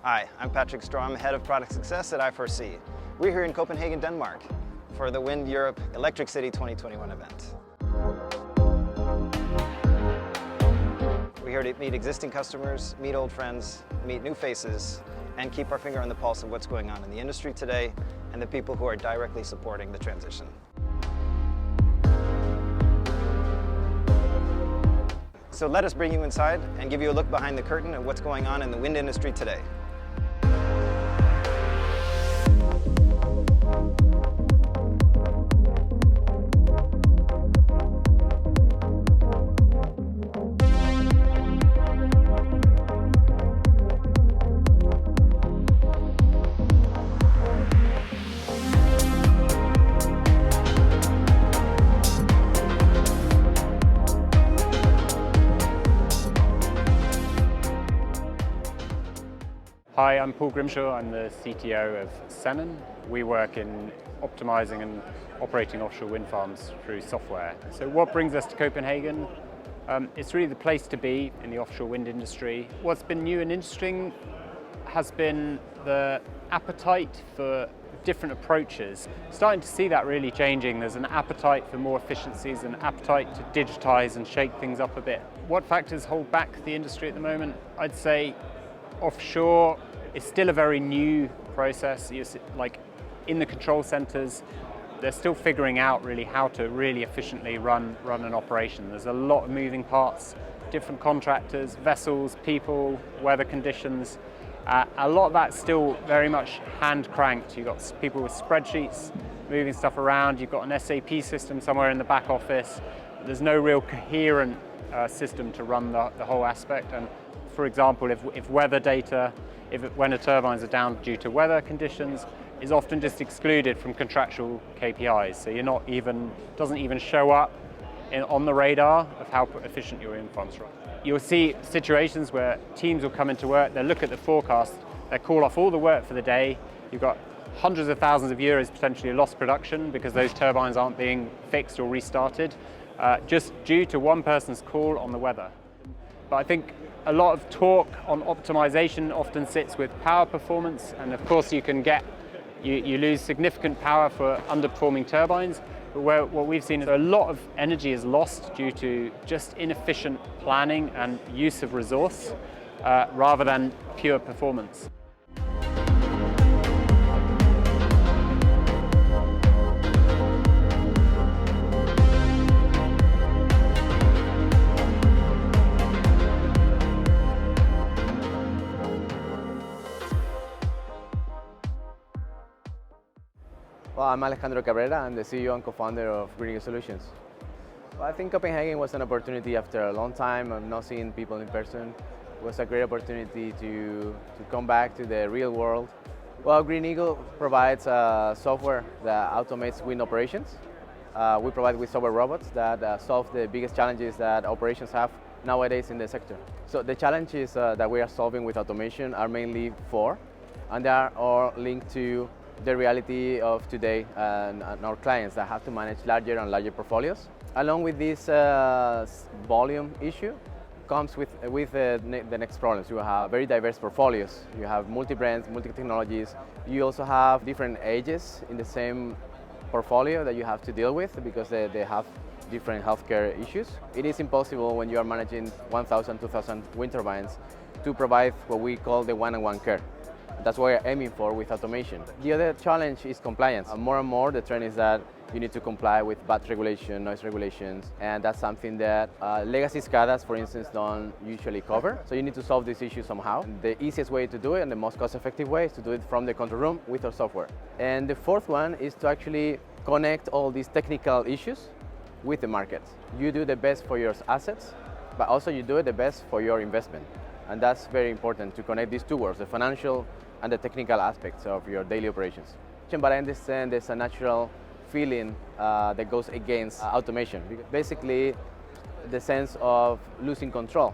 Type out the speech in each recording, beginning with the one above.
Hi, I'm Patrick Strom, Head of Product Success at i4SEE. We're here in Copenhagen, Denmark for the WindEurope Electric City 2021 event. We're here to meet existing customers, meet old friends, meet new faces, and keep our finger on the pulse of what's going on in the industry today and the people who are directly supporting the transition. So let us bring you inside and give you a look behind the curtain at what's going on in the wind industry today. Hi, I'm Paul Grimshaw. I'm the CTO of Sennen. We work in optimizing and operating offshore wind farms through software. So what brings us to Copenhagen? It's really the place to be in the offshore wind industry. What's been new and interesting has been the appetite for different approaches. Starting to see that really changing. There's an appetite for more efficiencies, an appetite to digitize and shake things up a bit. What factors hold back the industry at the moment? I'd say offshore is still a very new process. Like in the control centers, they're still figuring out really how to really efficiently run an operation. There's a lot of moving parts, different contractors, vessels, people, weather conditions. A lot of that's still very much hand cranked. You've got people with spreadsheets moving stuff around. You've got an SAP system somewhere in the back office. There's no real coherent system to run the whole aspect. And for example, if weather data, when the turbines are down due to weather conditions, is often just excluded from contractual KPIs. So doesn't even show up on the radar of how efficient your wind farms run. You'll see situations where teams will come into work, they'll look at the forecast, they call off all the work for the day. You've got hundreds of thousands of euros potentially lost production because those turbines aren't being fixed or restarted, just due to one person's call on the weather. But I think a lot of talk on optimization often sits with power performance, and of course you lose significant power for underperforming turbines, but what we've seen is a lot of energy is lost due to just inefficient planning and use of resource rather than pure performance. Well, I'm Alejandro Cabrera. I'm the CEO and co-founder of WindEurope Solutions. Well, I think Copenhagen was an opportunity after a long time of not seeing people in person. It was a great opportunity to come back to the real world. Well, WindEurope provides software that automates wind operations. We provide with software robots that solve the biggest challenges that operations have nowadays in the sector. So the challenges that we are solving with automation are mainly four, and they are all linked to the reality of today and our clients that have to manage larger and larger portfolios. Along with this volume issue comes with the next problems. You have very diverse portfolios. You have multi-brands, multi-technologies. You also have different ages in the same portfolio that you have to deal with because they have different healthcare issues. It is impossible when you are managing 1,000, 2,000 wind turbines to provide what we call the one-on-one care. That's what we're aiming for with automation. The other challenge is compliance. More and more, the trend is that you need to comply with VAT regulation, noise regulations, and that's something that legacy SCADAs, for instance, don't usually cover. So you need to solve this issue somehow. The easiest way to do it and the most cost-effective way is to do it from the control room with our software. And the fourth one is to actually connect all these technical issues with the market. You do the best for your assets, but also you do it the best for your investment. And that's very important to connect these two worlds, the financial and the technical aspects of your daily operations. But I understand there's a natural feeling that goes against automation. Basically, the sense of losing control.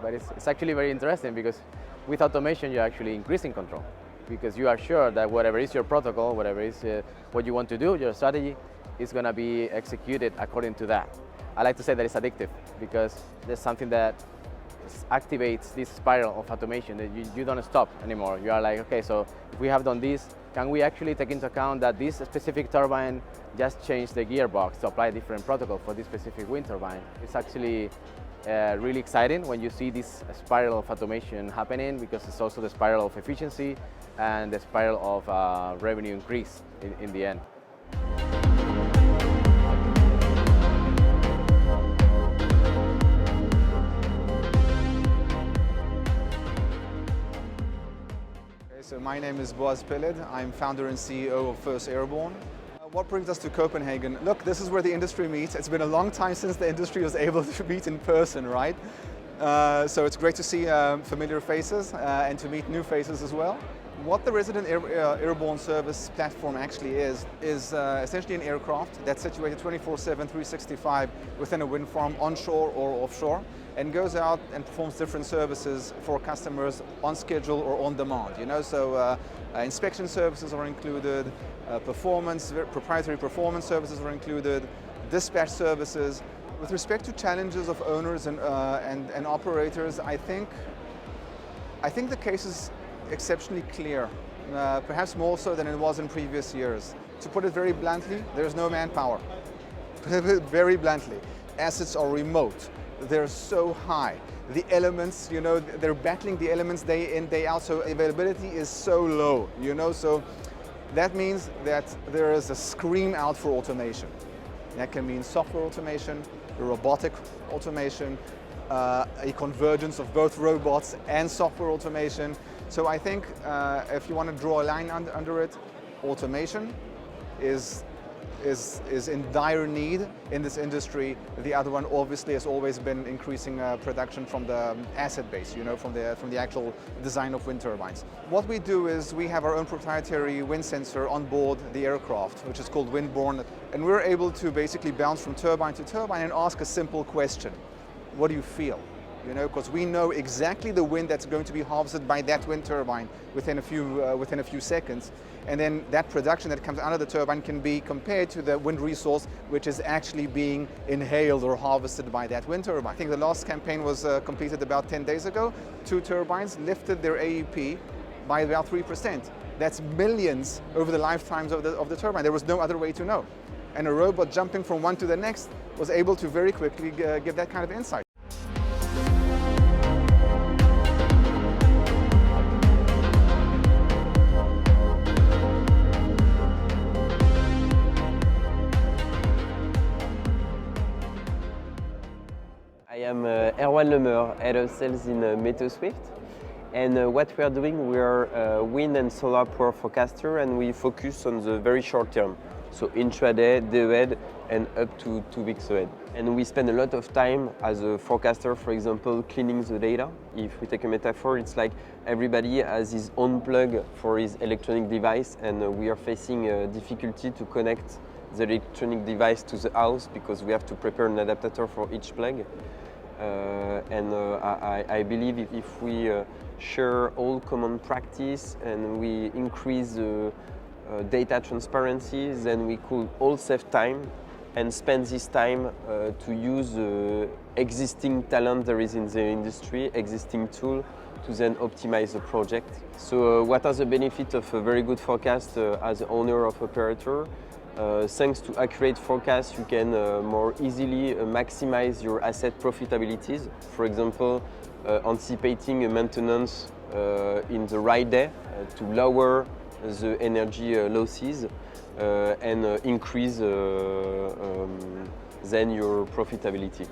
But it's actually very interesting because with automation, you're actually increasing control because you are sure that whatever is your protocol, whatever is what you want to do, your strategy, is going to be executed according to that. I like to say that it's addictive because there's something that activates this spiral of automation that you don't stop anymore. You are like, okay, so if we have done this, can we actually take into account that this specific turbine just changed the gearbox to apply a different protocol for this specific wind turbine? It's actually really exciting when you see this spiral of automation happening, because it's also the spiral of efficiency and the spiral of revenue increase in the end. So my name is Boz Pillad. I'm founder and CEO of First Airborne. What brings us to Copenhagen? Look, this is where the industry meets. It's been a long time since the industry was able to meet in person, right? So it's great to see familiar faces and to meet new faces as well. What the Resident Airborne Service platform actually is essentially an aircraft that's situated 24/7, 365 within a wind farm, onshore or offshore, and goes out and performs different services for customers on schedule or on demand. You know, so inspection services are included, proprietary performance services are included, dispatch services. With respect to challenges of owners and operators, I think the case is exceptionally clear, perhaps more so than it was in previous years. To put it very bluntly, there's no manpower. Very bluntly. Assets are remote. They're so high. The elements, you know, they're battling the elements day in, day out, so availability is so low, you know, so that means that there is a scream out for automation. That can mean software automation, robotic automation, a convergence of both robots and software automation. So I think if you want to draw a line under it, automation is in dire need in this industry. The other one obviously has always been increasing production from the asset base, you know, from the actual design of wind turbines. What we do is we have our own proprietary wind sensor on board the aircraft, which is called Windborne, and we're able to basically bounce from turbine to turbine and ask a simple question: what do you feel? You know, because we know exactly the wind that's going to be harvested by that wind turbine within a few seconds, and then that production that comes out of the turbine can be compared to the wind resource which is actually being inhaled or harvested by that wind turbine. I think the last campaign was completed about 10 days ago. 2 turbines lifted their AEP by about 3%. That's millions over the lifetimes of the turbine. There was no other way to know. And a robot jumping from one to the next was able to very quickly give that kind of insight. I am Erwin Lemur, Head of Sales in MeteoSwift, and what we are doing, we are a wind and solar power forecaster, and we focus on the very short term, so intraday, day ahead, and up to 2 weeks ahead. And we spend a lot of time as a forecaster, for example, cleaning the data. If we take a metaphor, it's like everybody has his own plug for his electronic device, and we are facing a difficulty to connect the electronic device to the house because we have to prepare an adapter for each plug. I believe if we share all common practice and we increase data transparency, then we could all save time and spend this time to use existing talent there is in the industry, existing tool, to then optimize the project. So what are the benefits of a very good forecast as owner of operator? Thanks to accurate forecasts, you can more easily maximize your asset profitabilities. For example, anticipating a maintenance in the right day to lower the energy losses and increase then your profitability.